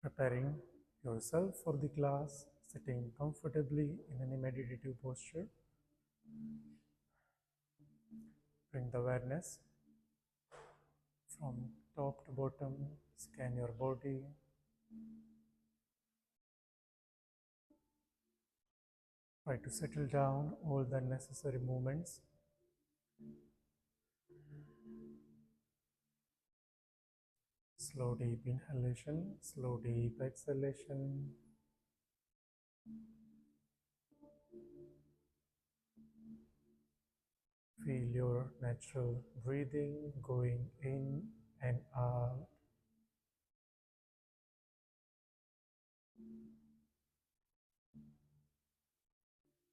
Preparing yourself for the class, sitting comfortably in any meditative posture. Bring the awareness from top to bottom, scan your body. Try to settle down all the necessary movements. Slow deep inhalation, slow deep exhalation. Feel your natural breathing going in and out.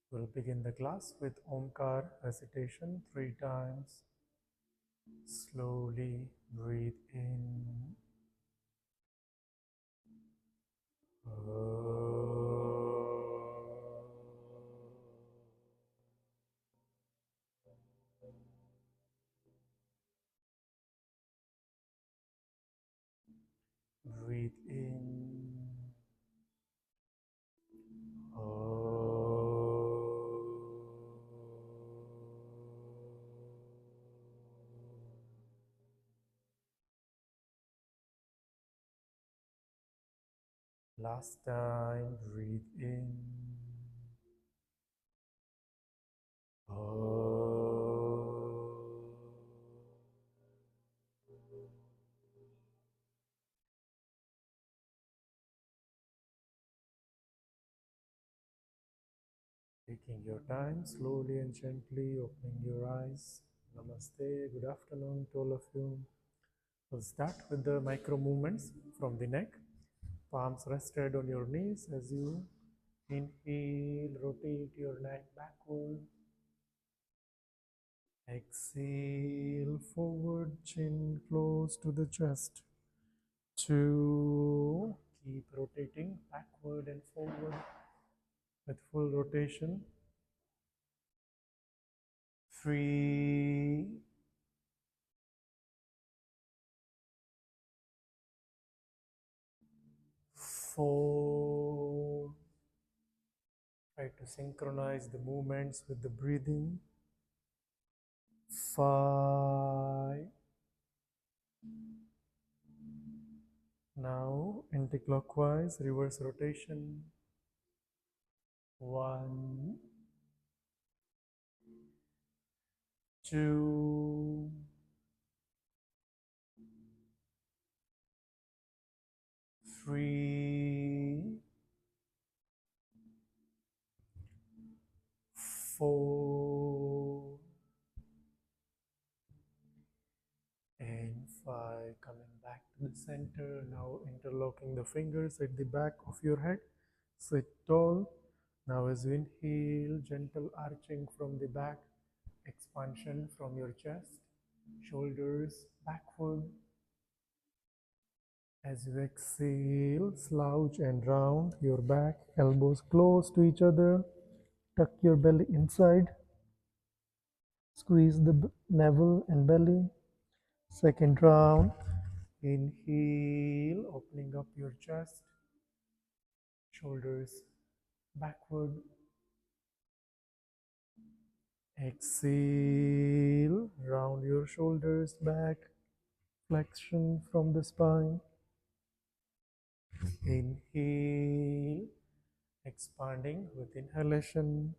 We'll begin the class with Omkar recitation 3 times. Slowly breathe in. Breathe in. Last time, breathe in. Taking your time, slowly and gently opening your eyes. Namaste, good afternoon to all of you. We'll start with the micro movements from the neck. Palms rested on your knees as you inhale, rotate your neck backward. Exhale, forward, chin close to the chest. 2, keep rotating backward and forward with full rotation. 3, 4, try to synchronize the movements with the breathing. 5, now anti-clockwise reverse rotation. 1, 2, 3, 4, and 5. Coming back to the center. Now interlocking the fingers at the back of your head. Sit tall. Now as you inhale, gentle arching from the back, expansion from your chest, shoulders backward. As you exhale, slouch and round your back, elbows close to each other. Tuck your belly inside. Squeeze the navel and belly. Second round. Inhale, opening up your chest, shoulders backward. Exhale, round your shoulders back, flexion from the spine. Inhale, expanding with inhalation.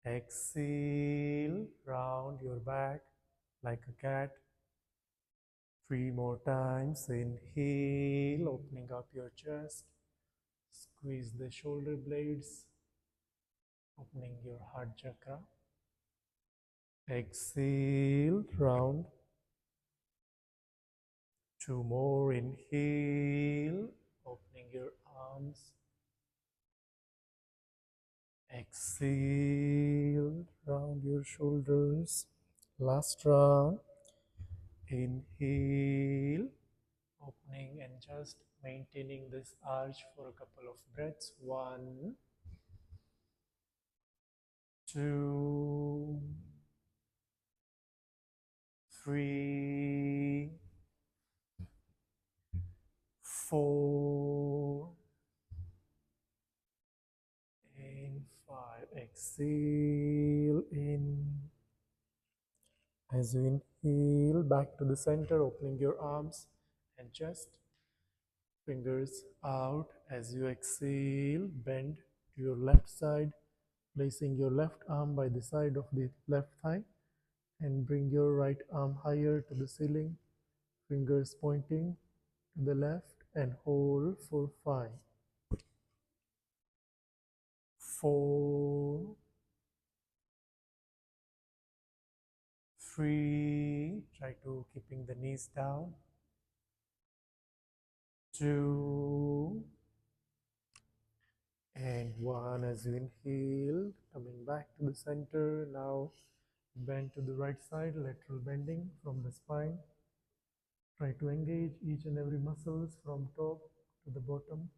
Exhale, round your back like a cat. 3 more times. Inhale, opening up your chest. Squeeze the shoulder blades, opening your heart chakra. Exhale, round. 2 more. Inhale, opening your arms. Exhale, round your shoulders. Last round. Inhale, opening and just maintaining this arch for a couple of breaths. 1, 2, 3, 4 and 5. Exhale in. As you inhale, back to the center, opening your arms and chest. Fingers out. As you exhale, bend to your left side, placing your left arm by the side of the left thigh, and bring your right arm higher to the ceiling, fingers pointing to the left, and hold for 5, 4, 3, try to keeping the knees down, 2, and 1. As you inhale, coming back to the center. Now bend to the right side, lateral bending from the spine. Try to engage each and every muscles from top to the bottom.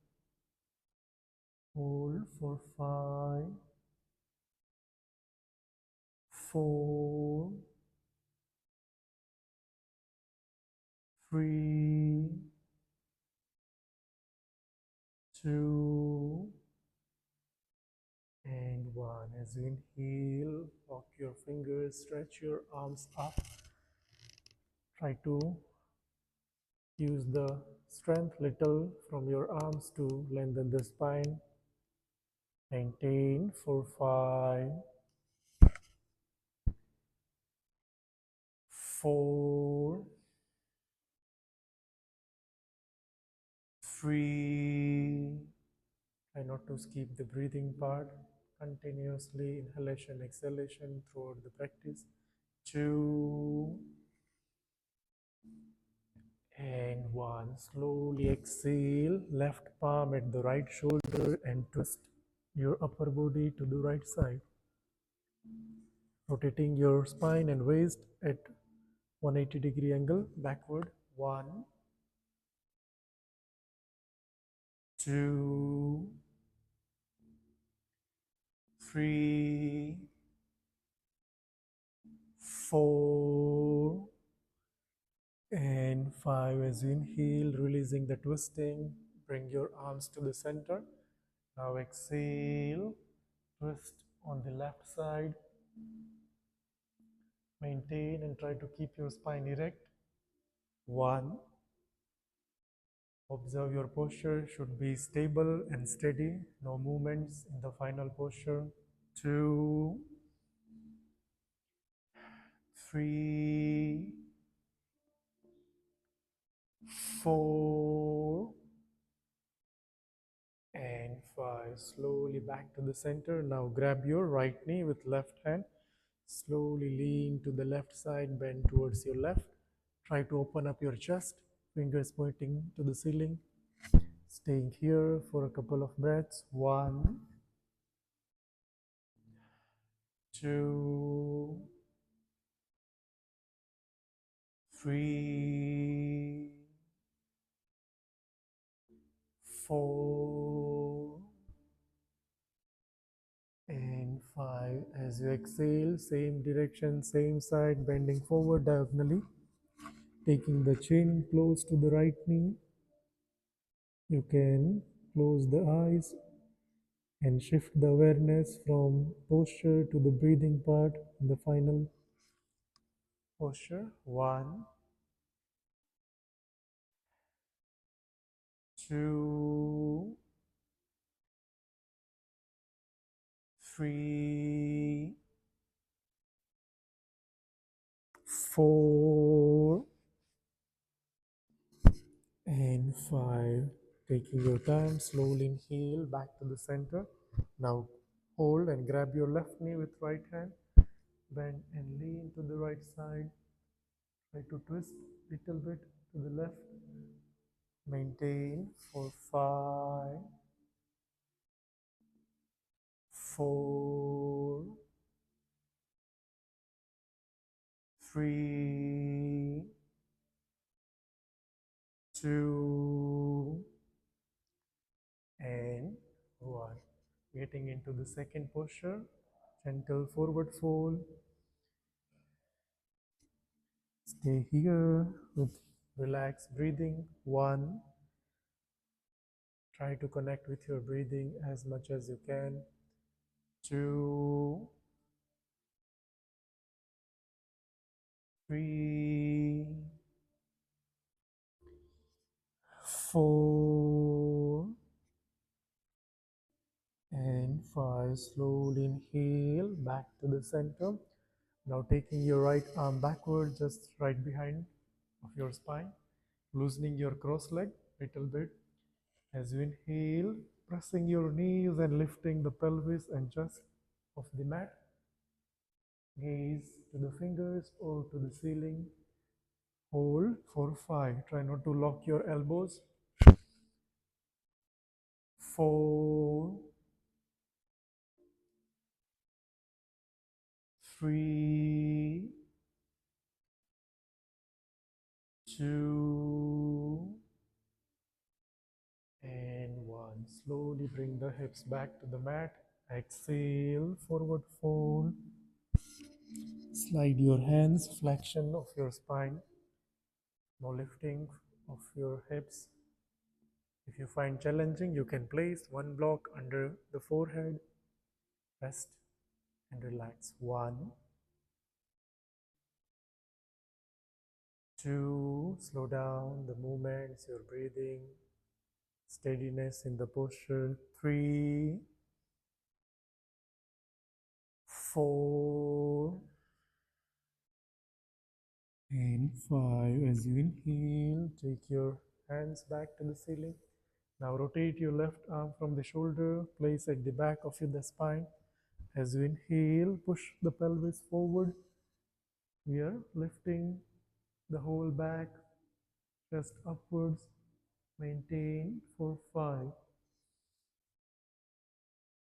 Hold for 5, 4, 3, 2, and 1. As you inhale, lock your fingers, stretch your arms up. Try to use the strength little from your arms to lengthen the spine. Maintain for 5, 4, 3. Try not to skip the breathing part. Continuously inhalation, exhalation throughout the practice. 2 and 1. Slowly exhale. Left palm at the right shoulder and twist your upper body to the right side. Rotating your spine and waist at 180-degree angle backward. 1, 2, 3, 4, and 5. As you inhale, releasing the twisting, bring your arms to the center. Now exhale, twist on the left side. Maintain and try to keep your spine erect. 1. Observe your posture should be stable and steady, no movements in the final posture. 2, 3, 4, and 5. Slowly back to the center. Now grab your right knee with left hand. Slowly lean to the left side, bend towards your left. Try to open up your chest, fingers pointing to the ceiling. Staying here for a couple of breaths. 1, 2, 3, 4, and 5. As you exhale, same direction, same side, bending forward diagonally, taking the chin close to the right knee. You can close the eyes and shift the awareness from posture to the breathing part in the final posture. 1, 2, 3, 4, and 5. Taking your time, slowly inhale back to the center. Now hold and grab your left knee with right hand. Bend and lean to the right side. Try to twist little bit to the left. Maintain for 5, 4, 3, 2, and 1. Getting into the second posture, gentle forward fold. Stay here with relaxed breathing. 1, Try to connect with your breathing as much as you can. 2, 3, 4, and 5. Slowly inhale back to the center. Now taking your right arm backward, just right behind of your spine, loosening your cross leg little bit. As you inhale, pressing your knees and lifting the pelvis and chest off the mat. Gaze to the fingers or to the ceiling. Hold for 5. Try not to lock your elbows. 4, 3, 2, and 1. Slowly bring the hips back to the mat. Exhale, forward fold. Slide your hands, flexion of your spine. No lifting of your hips. If you find challenging, you can place one block under the forehead. Rest and relax. 1, 2, slow down the movements, your breathing, steadiness in the posture. 3, 4, and 5. As you inhale, take your hands back to the ceiling. Now rotate your left arm from the shoulder, place at the back of the spine. As you inhale, push the pelvis forward. We are lifting the whole back, chest upwards. Maintain for 5,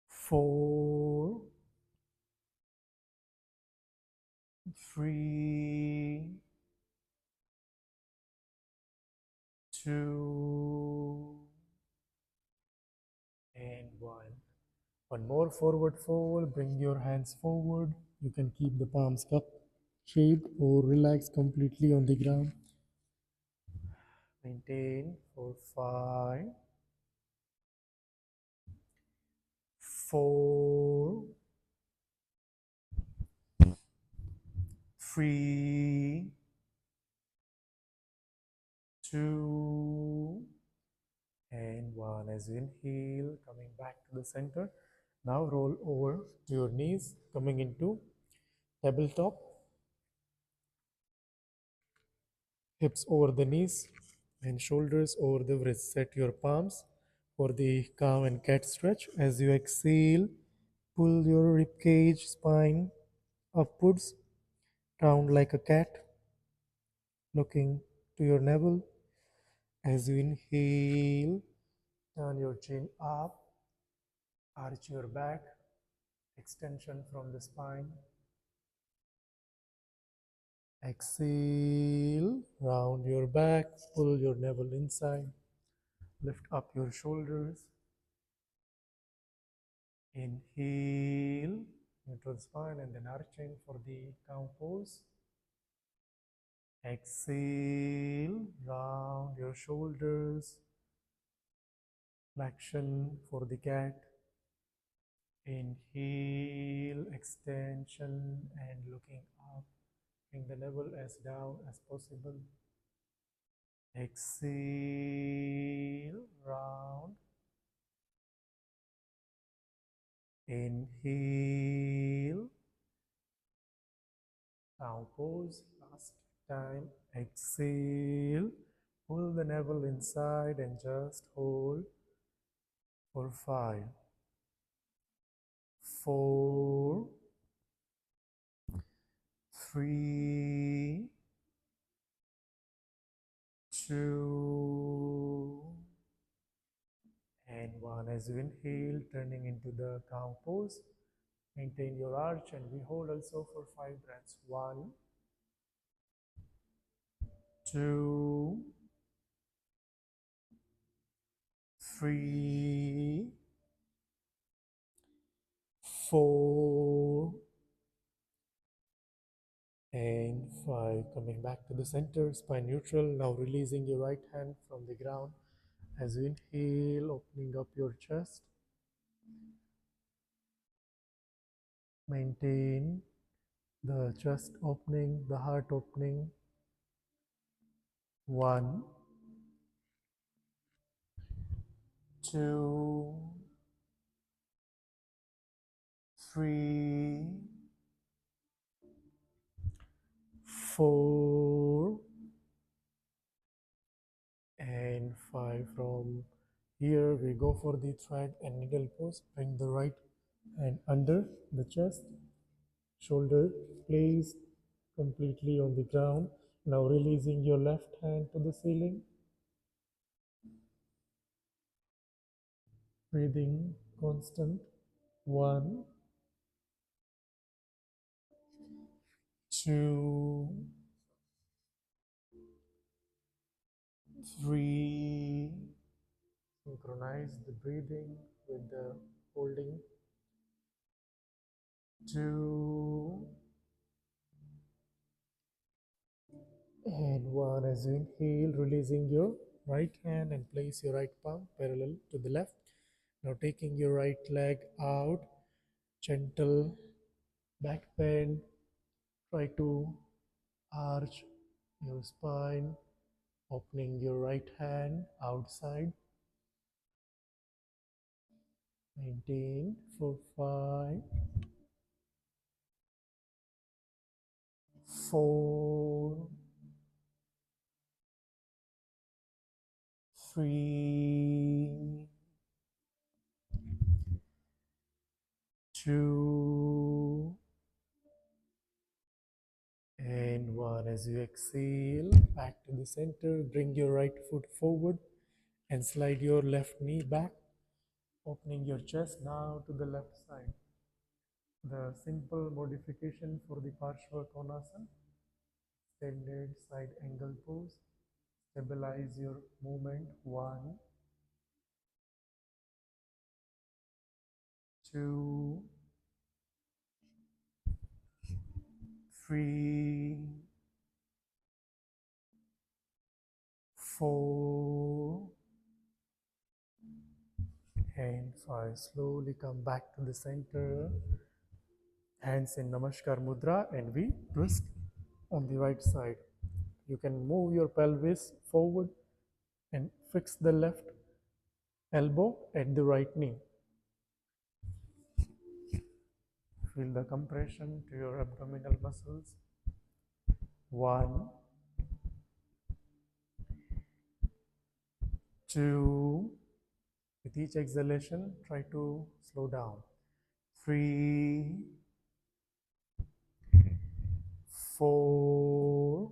4, 3, 2, and 1. One more forward fold. Bring your hands forward. You can keep the palms cup shaped or relax completely on the ground. Maintain for 5, 4, 3, 2, and 1. As you inhale, coming back to the center. Now roll over your knees, coming into tabletop. Hips over the knees and shoulders over the wrists. Set your palms for the cow and cat stretch. As you exhale, pull your rib cage, spine upwards, round like a cat, looking to your navel. As you inhale, turn your chin up, arch your back, extension from the spine. Exhale, round your back, pull your navel inside, lift up your shoulders. Inhale, neutral spine, and then arching for the cow pose. Exhale, round your shoulders, flexion for the cat. Inhale, extension, and looking up. Bring the navel as down as possible. Exhale, round. Inhale, cow pose. Last time. Exhale, pull the navel inside and just hold for 5, 4, 3, 2, and 1. As you inhale, turning into the cow pose. Maintain your arch and we hold also for 5 breaths. 1, 2, 3, 4, and 5. Coming back to the center, spine neutral. Now releasing your right hand from the ground. As you inhale, opening up your chest, maintain the chest opening, the heart opening. 1, 2, 3, 4, and 5. From here we go for the thread and needle pose. Bring the right hand under the chest, shoulder placed completely on the ground. Now releasing your left hand to the ceiling. Breathing constant. 1, 2, 3. Synchronize the breathing with the holding. 2 and 1. As you inhale, releasing your right hand and place your right palm parallel to the left. Now taking your right leg out, gentle back bend. Try to arch your spine, opening your right hand outside. Maintain for 5, 4, 3, 2, and 1. As you exhale, back to the center. Bring your right foot forward and slide your left knee back, opening your chest now to the left side. The simple modification for the Parshva Konasana, extended side angle pose. Stabilize your movement. 1, 2, 3, 4, and 5. Slowly come back to the center. Hands in Namaskar Mudra, and we twist on the right side. You can move your pelvis forward and fix the left elbow at the right knee. Feel the compression to your abdominal muscles. 1, 2. With each exhalation, try to slow down. 3, 4,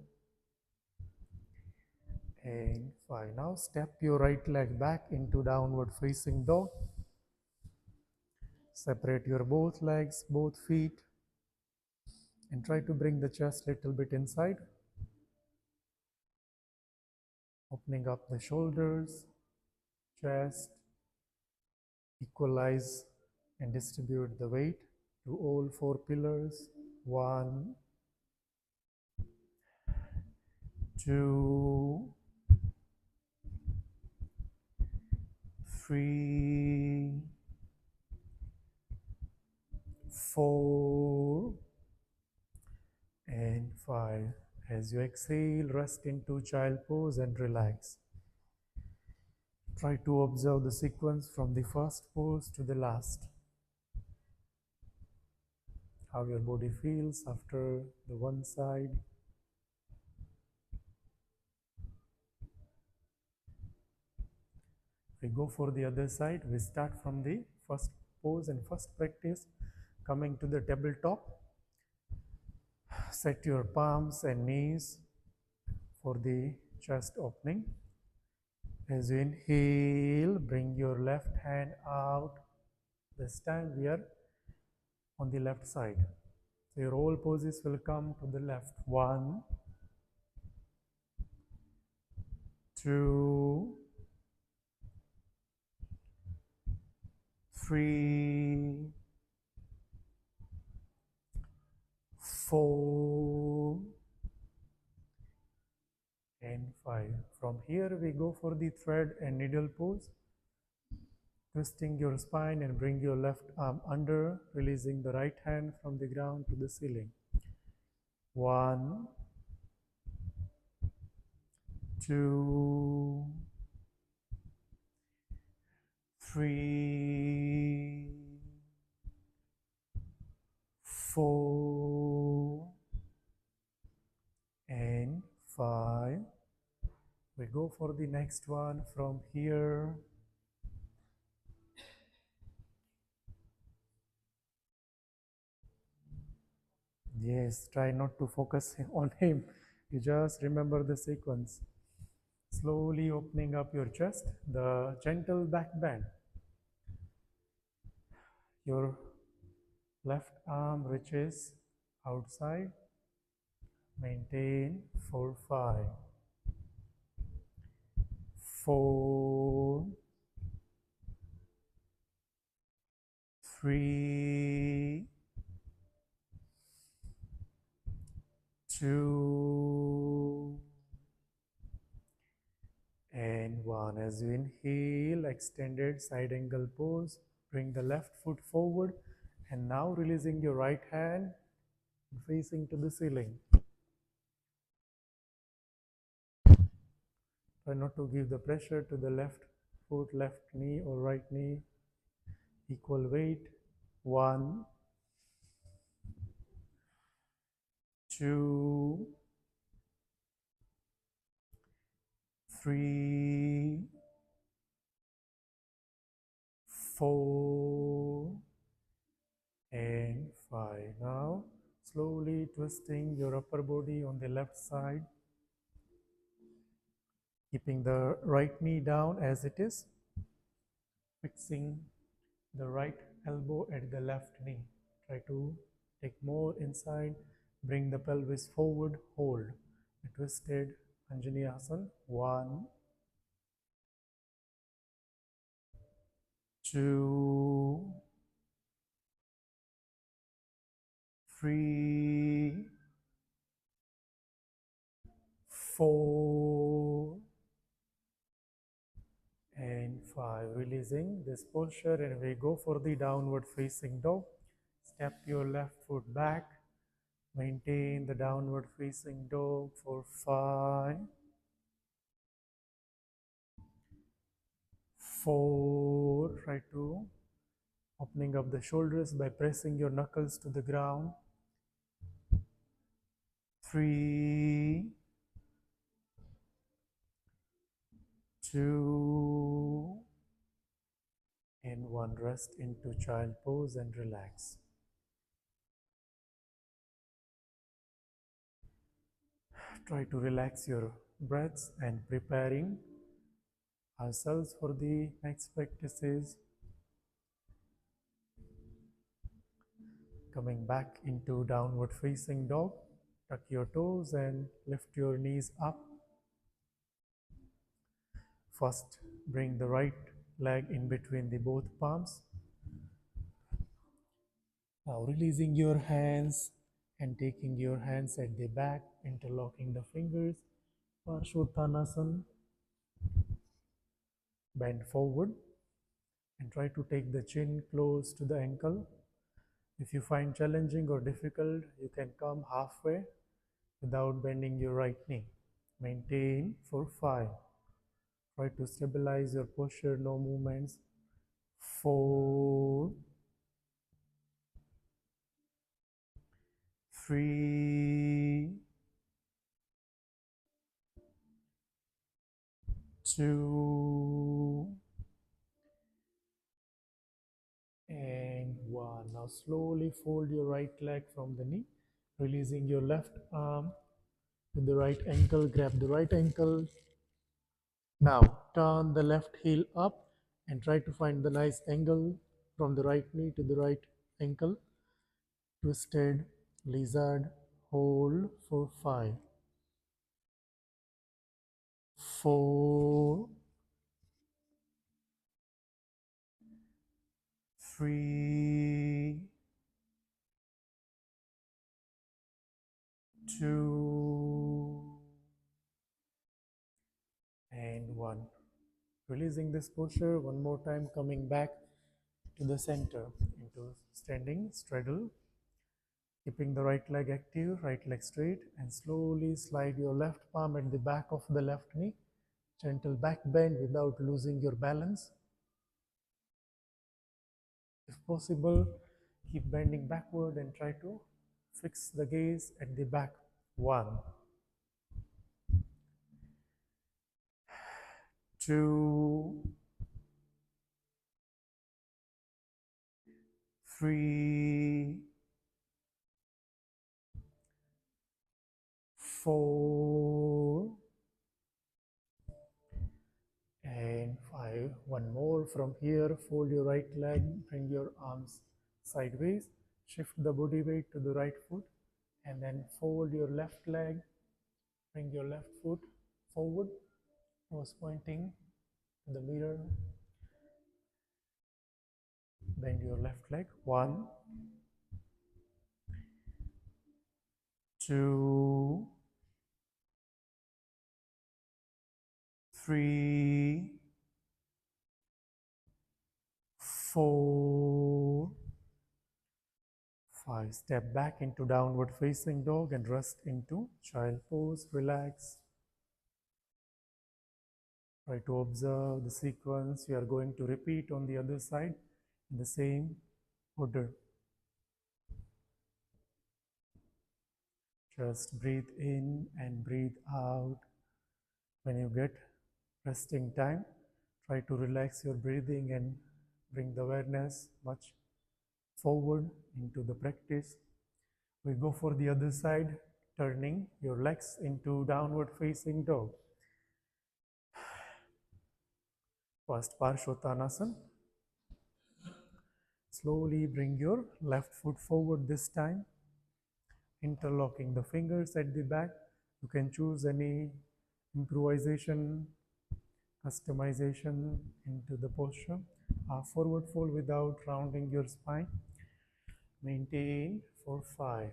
and 5. Now step your right leg back into downward facing dog. Separate your both legs, both feet, and try to bring the chest a little bit inside. Opening up the shoulders, chest, equalize and distribute the weight to all 4 pillars. 1, 2, 3, 4, and 5. As you exhale, rest into child pose and relax. Try to observe the sequence from the first pose to the last. How your body feels after the one side. We go for the other side. We start from the first pose and first practice, coming to the tabletop. Set your palms and knees for the chest opening. As you inhale, bring your left hand out. This time we are on the left side. So your whole poses will come to the left. 1, 2, 3, 4, and 5. From here we go for the thread and needle pose, twisting your spine and bring your left arm under, releasing the right hand from the ground to the ceiling. 1, 2, 3, 4, and 5. We go for the next one from here. Yes, try not to focus on him. You just remember the sequence. Slowly opening up your chest, the gentle back bend. Your left arm reaches outside. Maintain for 5, 4, 3, 2, and 1. As you inhale, extended side angle pose. Bring the left foot forward and now releasing your right hand facing to the ceiling. Try not to give the pressure to the left foot, left knee or right knee. Equal weight. 1, 2, 3, 4, and 5. Now slowly twisting your upper body on the left side, keeping the right knee down as it is, fixing the right elbow at the left knee. Try to take more inside, bring the pelvis forward, hold a twisted Anjaneyasana. 1, 2, 3, 4, and 5. Releasing this posture and we go for the downward facing dog. Step your left foot back. Maintain the downward facing dog for 5, 4. Try to opening up the shoulders by pressing your knuckles to the ground. 3, 2, and 1. Rest into child pose and relax. Try to relax your breaths and preparing ourselves for the next practices. Coming back into downward facing dog. Tuck your toes and lift your knees up. First, bring the right leg in between the both palms. Now releasing your hands and taking your hands at the back, interlocking the fingers. Parshvottanasana. Bend forward and try to take the chin close to the ankle. If you find challenging or difficult, you can come halfway without bending your right knee. Maintain for 5. Try to stabilize your posture, no movements. 4, 3, 2, and 1. Now slowly fold your right leg from the knee, releasing your left arm to the right ankle. Grab the right ankle. Now turn the left heel up and try to find the nice angle from the right knee to the right ankle. Twisted lizard. Hold for 5, 4, 3, 2, Releasing this posture, one more time, coming back to the center into standing straddle, keeping the right leg active, right leg straight, and slowly slide your left palm at the back of the left knee. Gentle back bend without losing your balance. If possible, keep bending backward and try to fix the gaze at the back. 1, 2, 3, 4, and 5. One more from here. Fold your right leg, bring your arms sideways, shift the body weight to the right foot, and then fold your left leg, bring your left foot forward, nose pointing to the mirror, bend your left leg. 1, 2, 3, 4, 5. Step back into downward facing dog and rest into child pose. Relax. Try to observe the sequence you are going to repeat on the other side in the same order. Just breathe in and breathe out. When you get resting time, try to relax your breathing and bring the awareness much forward into the practice. We go for the other side, turning your legs into downward facing dog. First Parshvottanasana. Slowly bring your left foot forward this time, interlocking the fingers at the back. You can choose any improvisation, customization into the posture. Forward fold without rounding your spine. Maintain for 5,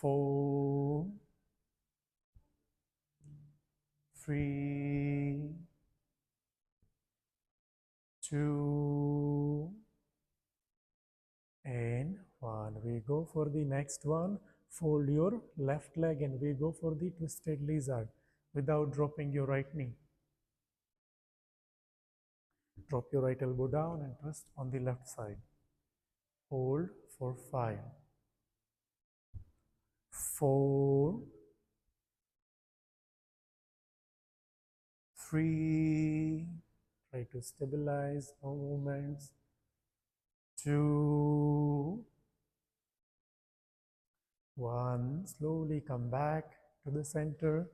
4, 3, 2, and 1. We go for the next one. Fold your left leg and we go for the twisted lizard without dropping your right knee. Drop your right elbow down and twist on the left side. Hold for 5, 4, 3, try to stabilize, no movements, 2, 1, slowly come back to the center,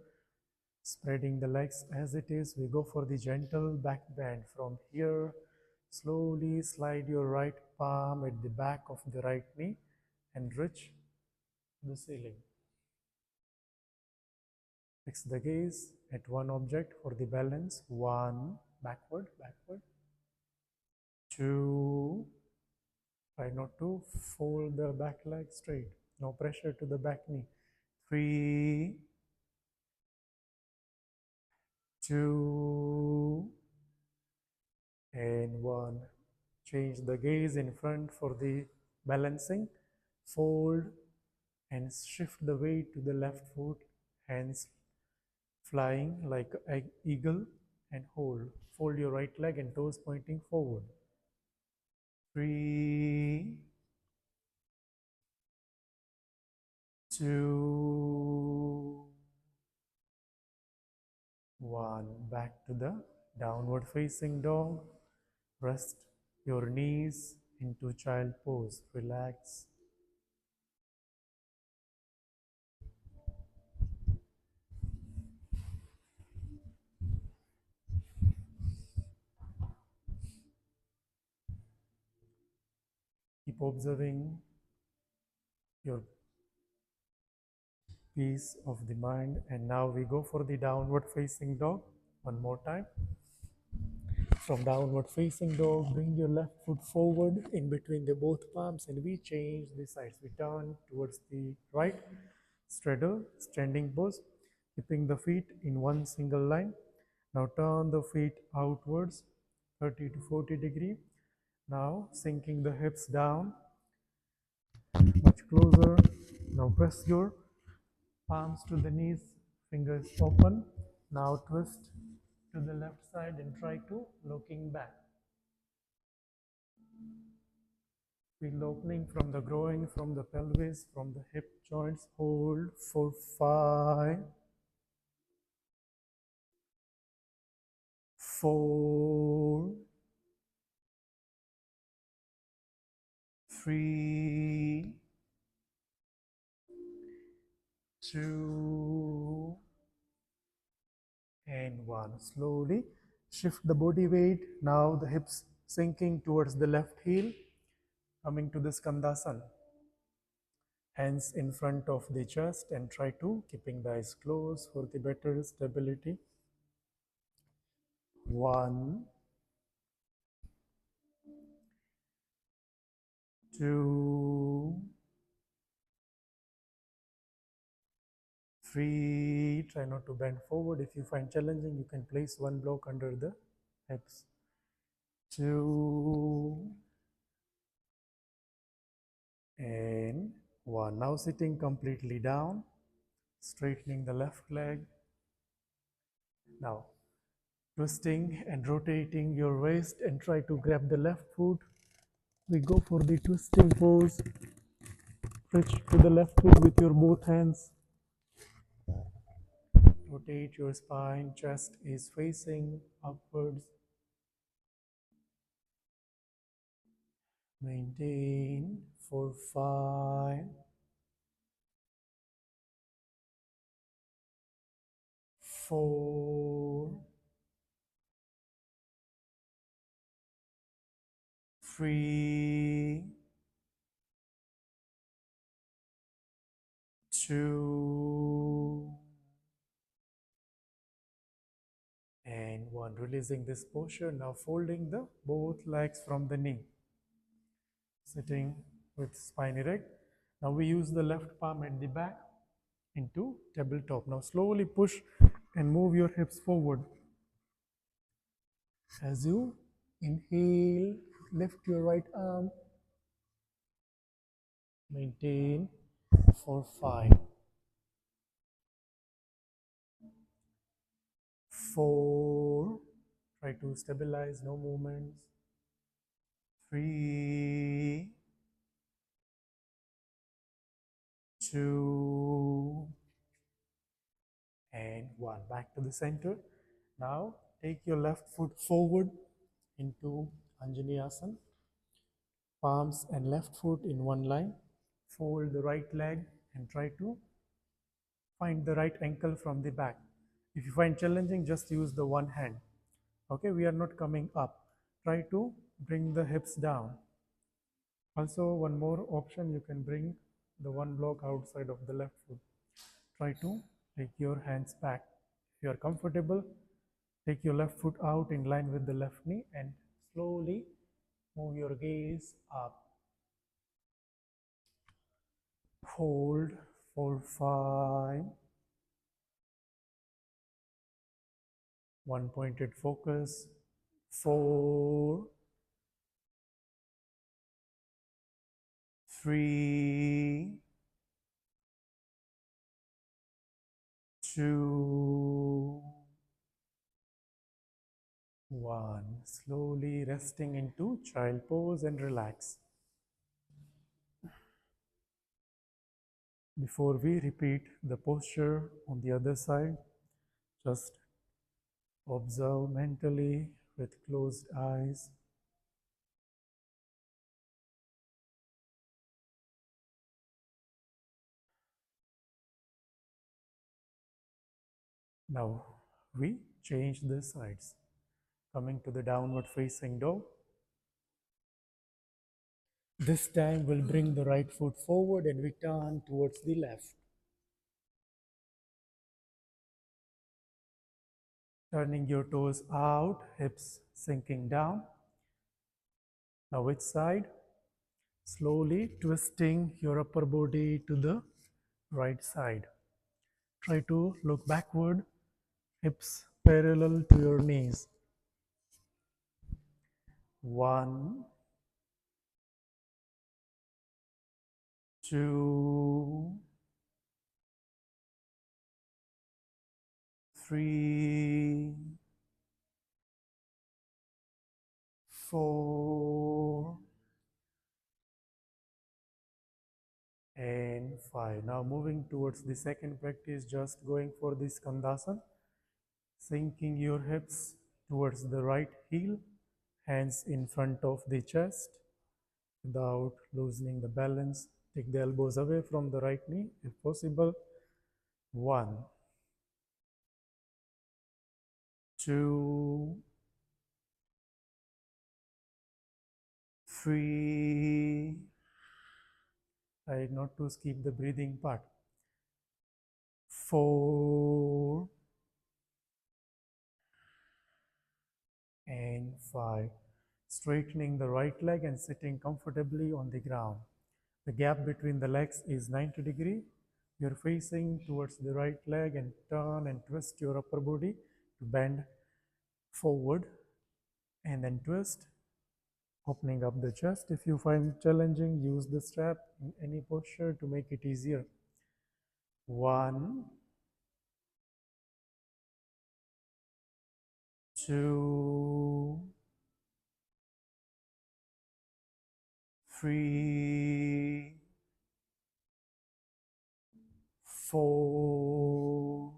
spreading the legs as it is. We go for the gentle back bend. From here, slowly slide your right palm at the back of the right knee and reach the ceiling. Fix the gaze at one object for the balance. 1, backward, backward. 2, try not to fold the back leg straight. No pressure to the back knee. 3, 2, and 1. Change the gaze in front for the balancing. Fold and shift the weight to the left foot. Hands flying like an eagle and hold. Fold your right leg and toes pointing forward. 3, 2, 1. Back to the downward facing dog. Rest your knees into child pose. Relax. Keep observing your peace of the mind. And now we go for the downward facing dog. One more time. From downward facing dog, bring your left foot forward in between the both palms and we change the sides. We turn towards the right, straddle, standing pose, keeping the feet in one single line. Now turn the feet outwards, 30 to 40 degree. Now sinking the hips down, much closer. Now press your palms to the knees, fingers open. Now twist to the left side and try to looking back. Feel the opening from the groin, from the pelvis, from the hip joints. Hold for 5, 4, 3, 2, and 1. Slowly shift the body weight. Now the hips sinking towards the left heel, coming to the Skandasana. Hands in front of the chest and try to keeping the eyes closed for the better stability. 1, 2, 3. Try not to bend forward. If you find challenging, you can place one block under the hips. 2 and 1. Now sitting completely down, straightening the left leg. Now twisting and rotating your waist and try to grab the left foot. We go for the twisting pose. Reach to the left foot with your both hands. Rotate your spine, chest is facing upwards. Maintain for 5, 4, 3, 2, and 1. Releasing this posture. Now folding the both legs from the knee. Sitting with spine erect. Now we use the left palm at the back into tabletop. Now slowly push and move your hips forward. As you inhale, lift your right arm. Maintain for 5, 4. Try to stabilize, no movements. 3, 2, and 1. Back to the center. Now take your left foot forward into Anjaneyasana. Palms and left foot in one line. Fold the right leg and try to find the right ankle from the back. If you find challenging, just use the one hand. Okay, we are not coming up. Try to bring the hips down. Also, one more option, you can bring the one block outside of the left foot. Try to take your hands back. If you are comfortable, take your left foot out in line with the left knee and slowly move your gaze up. Hold for 5. One pointed focus. 4, 3, 2, 1. Slowly resting into child pose and relax. Before we repeat the posture on the other side, just observe mentally with closed eyes. Now we change the sides. Coming to the downward facing dog. This time we'll bring the right foot forward and we turn towards the left. Turning your toes out, hips sinking down. Now which side? Slowly twisting your upper body to the right side. Try to look backward, hips parallel to your knees. 1, 2, 3, 4, and 5. Now moving towards the second practice, just going for this Skandasana, sinking your hips towards the right heel, hands in front of the chest without loosening the balance. Take the elbows away from the right knee if possible. 1, 2, 3. Try not to skip the breathing part. 4 and 5. Straightening the right leg and sitting comfortably on the ground. The gap between the legs is 90 degrees. You're facing towards the right leg and turn and twist your upper body to bend forward and then twist, opening up the chest. If you find it challenging, use the strap in any posture to make it easier. 1, 2, 3, 4,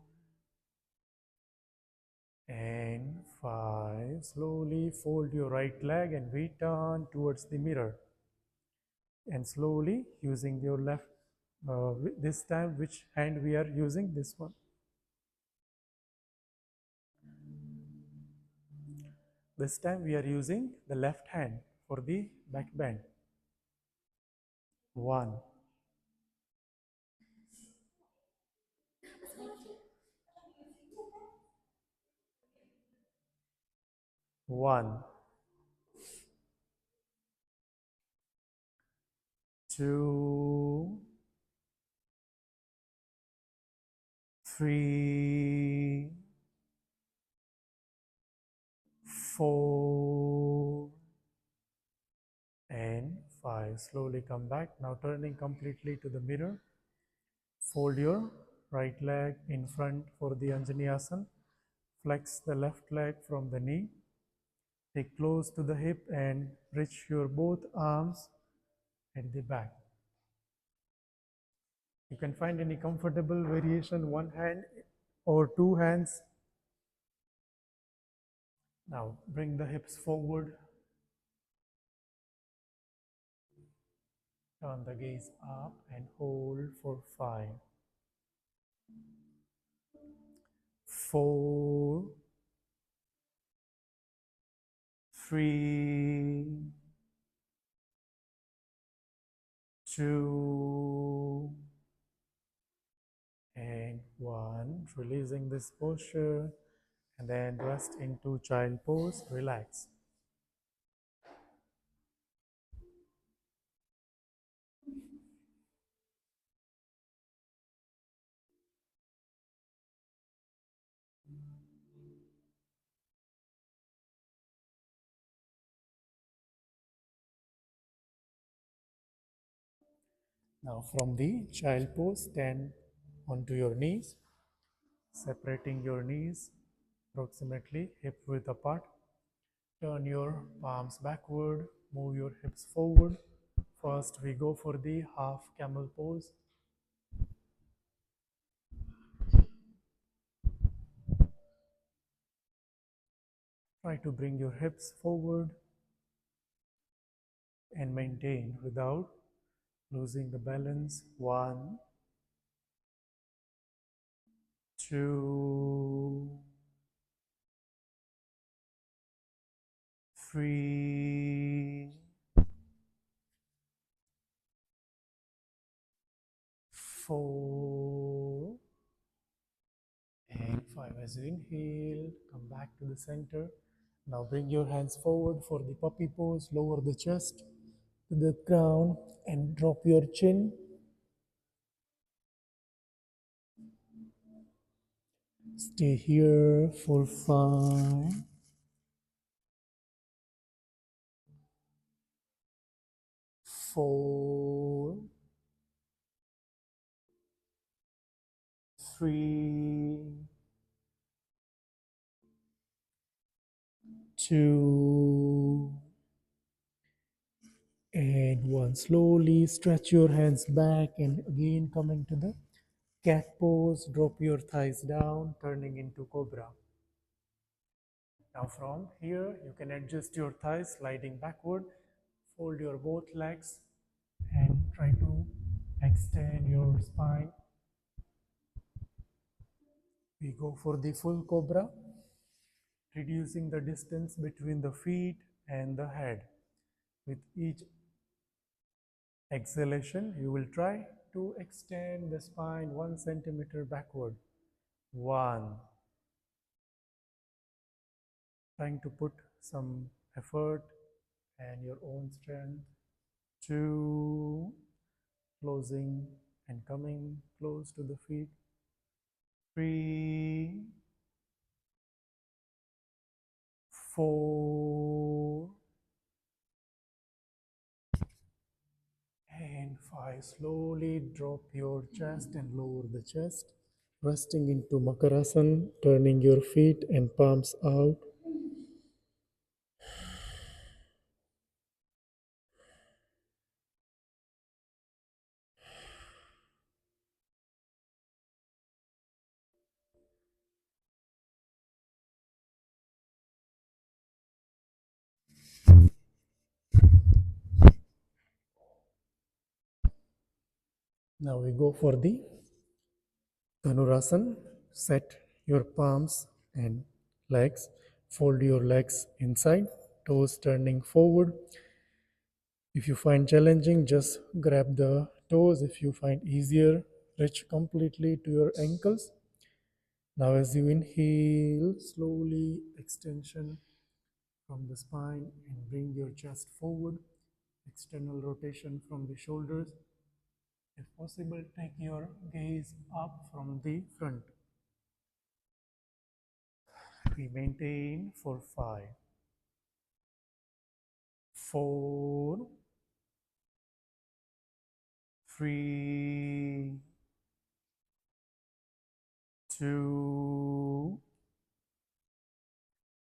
and 5. Slowly fold your right leg and return towards the mirror. And slowly using your left, this time which hand we are using? This one. This time we are using the left hand for the back bend. 1, 1, 2, 3, 4, and 5. Slowly come back. Now turning completely to the mirror. Fold your right leg in front for the Anjaneyasana. Flex the left leg from the knee. Take close to the hip and reach your both arms at the back. You can find any comfortable variation, one hand or two hands. Now bring the hips forward. Turn the gaze up and hold for 5, 4, 3, 2, and 1. Releasing this posture and then rest into child pose. Relax. Now from the child pose, stand onto your knees, separating your knees approximately hip width apart. Turn your palms backward, move your hips forward. First we go for the half camel pose. Try to bring your hips forward and maintain without losing the balance. 1, 2, 3, 4, and 5. As you inhale, come back to the center. Now bring your hands forward for the puppy pose. Lower the chest to the ground and drop your chin. Stay here for 5, 4, 3, 2, and 1. Slowly stretch your hands back and again coming to the cat pose. Drop your thighs down, turning into cobra. Now from here, you can adjust your thighs, sliding backward. Fold your both legs and try to extend your spine. We go for the full cobra, reducing the distance between the feet and the head. With each exhalation, you will try to extend the spine 1 centimeter backward. 1. Trying to put some effort and your own strength. 2. Closing and coming close to the feet. 3, 4, and 5. Slowly drop your chest and lower the chest, resting into Makarasana, turning your feet and palms out. Now we go for the Dhanurasana. Set your palms and legs. Fold your legs inside, toes turning forward. If you find challenging, just grab the toes. If you find easier, reach completely to your ankles. Now as you inhale, slowly extension from the spine and bring your chest forward. External rotation from the shoulders. If possible, take your gaze up from the front. We maintain for 5, 4, 3, 2,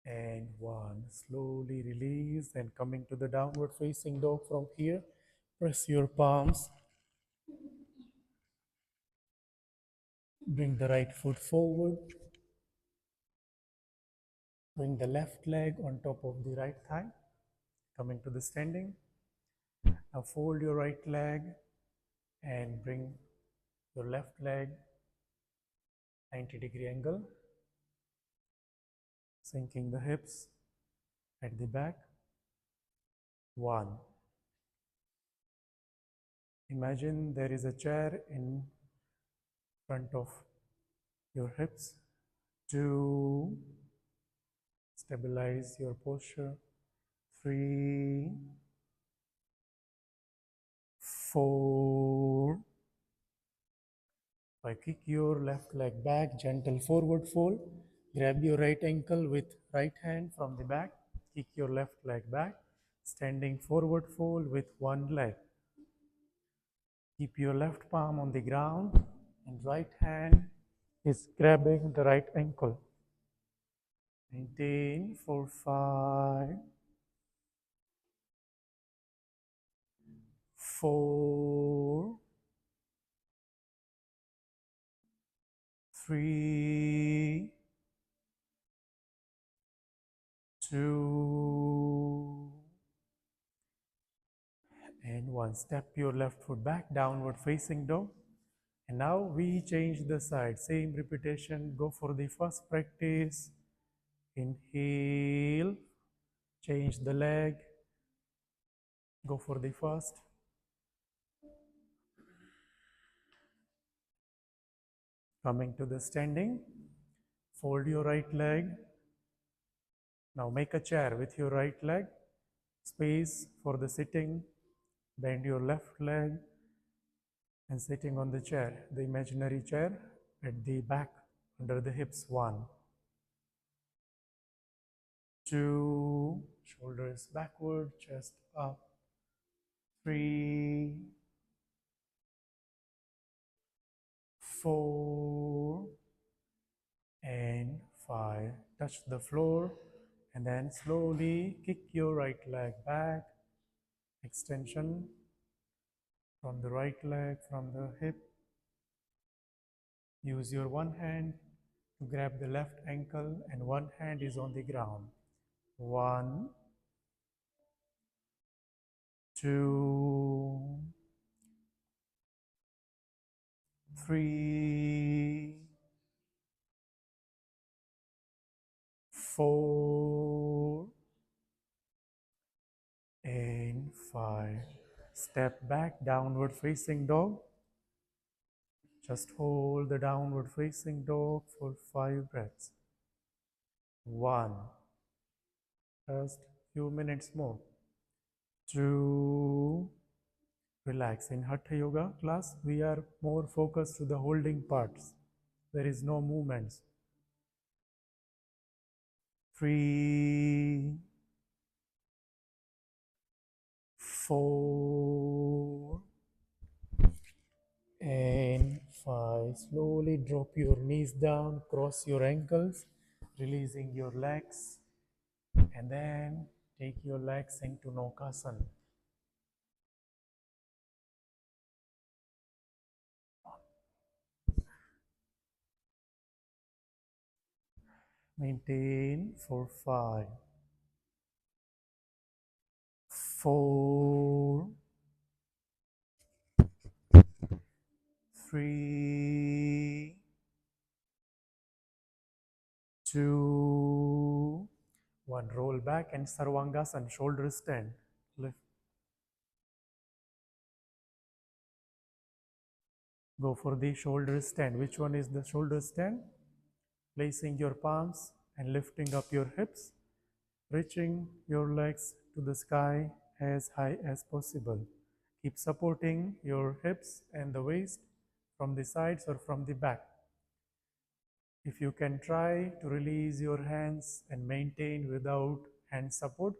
and 1. Slowly release and coming to the downward facing dog from here. Press your palms. Bring the right foot forward. Bring the left leg on top of the right thigh. Coming to the standing. Now fold your right leg and bring your left leg 90-degree angle. Sinking the hips at the back. 1. Imagine there is a chair in front of your hips. 2. Stabilize your posture. 3, 4. Kick your left leg back, gentle forward fold. Grab your right ankle with right hand from the back. Kick your left leg back. Standing forward fold with one leg. Keep your left palm on the ground and right hand is grabbing the right ankle. Maintain for 5, 4, 3, 2, and 1. Step your left foot back, downward facing dog. And now we change the side. Same repetition. Go for the first practice. Inhale. Change the leg. Go for the first. Coming to the standing. Fold your right leg. Now make a chair with your right leg. Space for the sitting. Bend your left leg and sitting on the chair, the imaginary chair at the back under the hips. 1, 2, shoulders backward, chest up. 3, 4, and 5. Touch the floor and then slowly kick your right leg back. Extension from the right leg, from the hip. Use your one hand to grab the left ankle and one hand is on the ground. 1, 2, 3, 4, and 5. Step back, downward facing dog. Just hold the downward facing dog for 5 breaths. 1, just few minutes more. 2, relax. In Hatha Yoga class, we are more focused to the holding parts. There is no movements. 3, 4, and 5. Slowly drop your knees down, cross your ankles, releasing your legs, and then take your legs into Nokasana. Maintain for 5, 4, 3, 2, 1. Roll back and Sarvangasana, shoulder stand. Lift. Go for the shoulder stand. Which one is the shoulder stand? Placing your palms and lifting up your hips, reaching your legs to the sky as high as possible. Keep supporting your hips and the waist from the sides or from the back. If you can try to release your hands and maintain without hand support,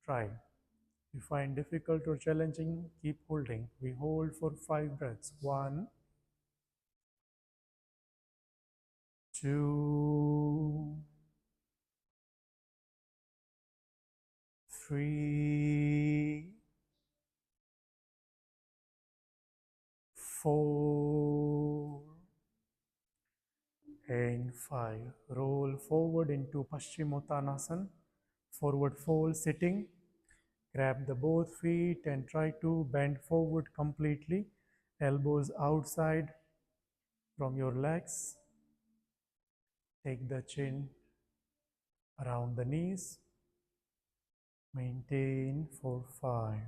try. If you find difficult or challenging, keep holding. We hold for 5 breaths. 1, 2, 3, 4, and 5. Roll forward into Paschimottanasana, forward fold sitting. Grab the both feet and try to bend forward completely. Elbows outside from your legs. Take the chin around the knees. Maintain for 5,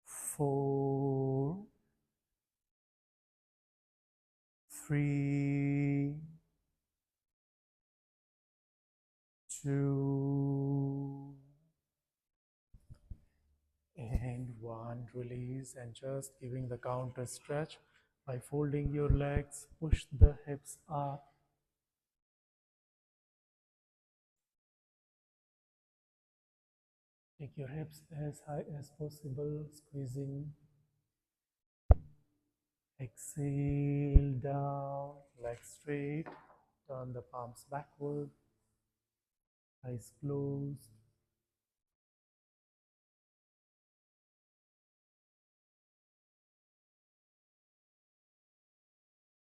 4, 3, 2, and 1. Release and just giving the counter stretch by folding your legs. Push the hips up. Take your hips as high as possible, squeezing. Exhale down, legs straight. Turn the palms backward. Eyes closed.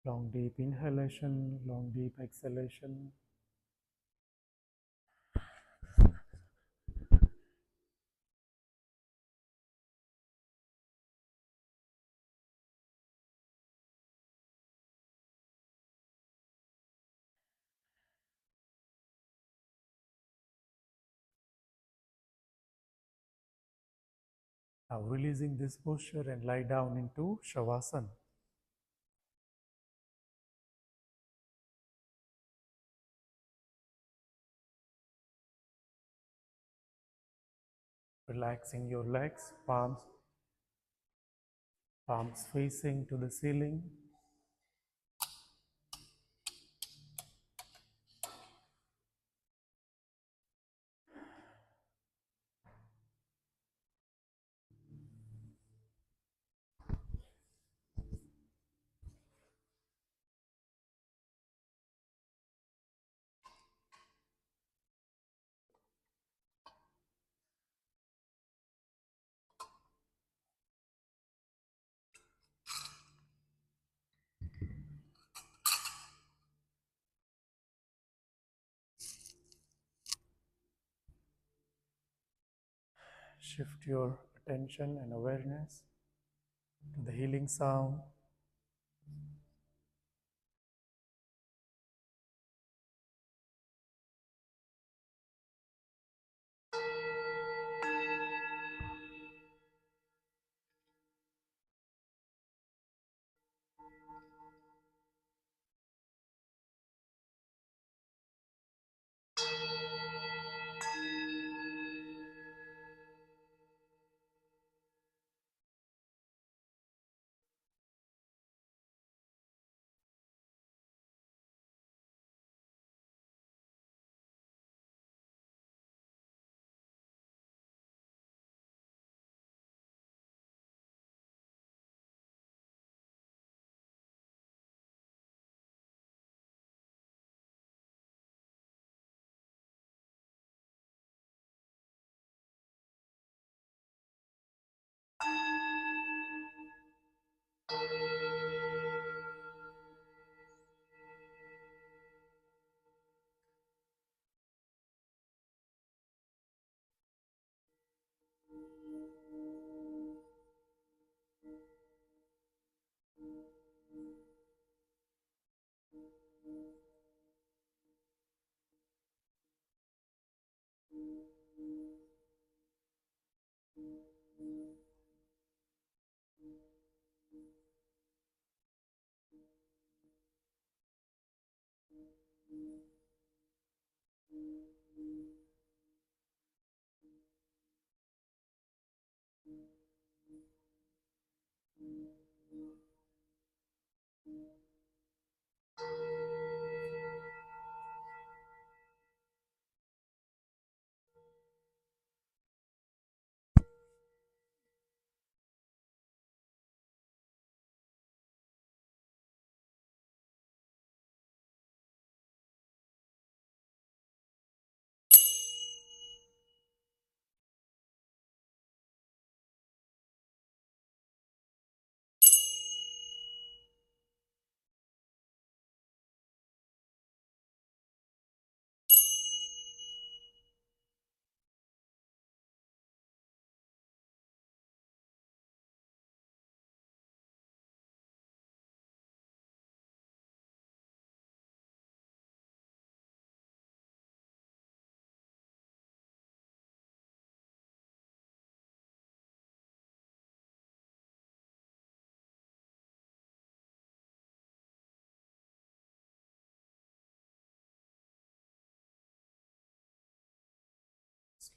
Long deep inhalation, long deep exhalation. Now releasing this posture and lie down into Shavasana. Relaxing your legs, palms facing to the ceiling. shift your attention and awareness to the healing sound.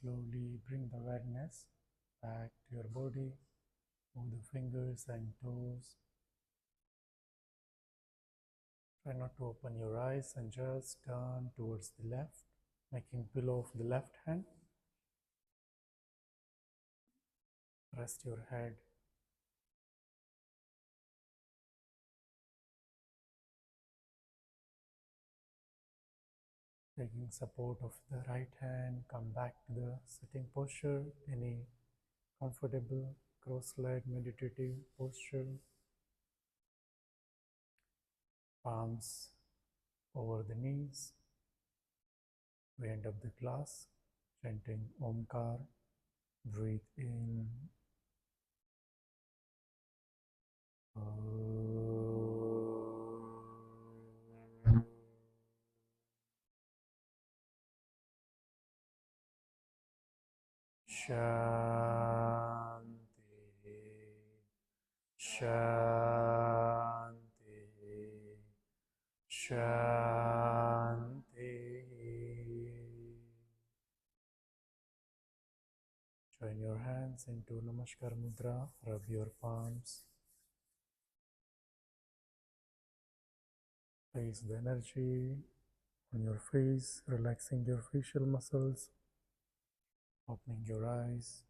Slowly bring the awareness back to your body. Move the fingers and toes. Try not to open your eyes and just turn towards the left, making pillow of the left hand. Rest your head. Taking support of the right hand, come back to the sitting posture, any comfortable cross-leg meditative posture. Palms over the knees. We end up the class chanting Omkar. Breathe in. Shanti, Shanti, Shanti. Join your hands into Namaskar Mudra, rub your palms, place the energy on your face, relaxing your facial muscles, opening your eyes.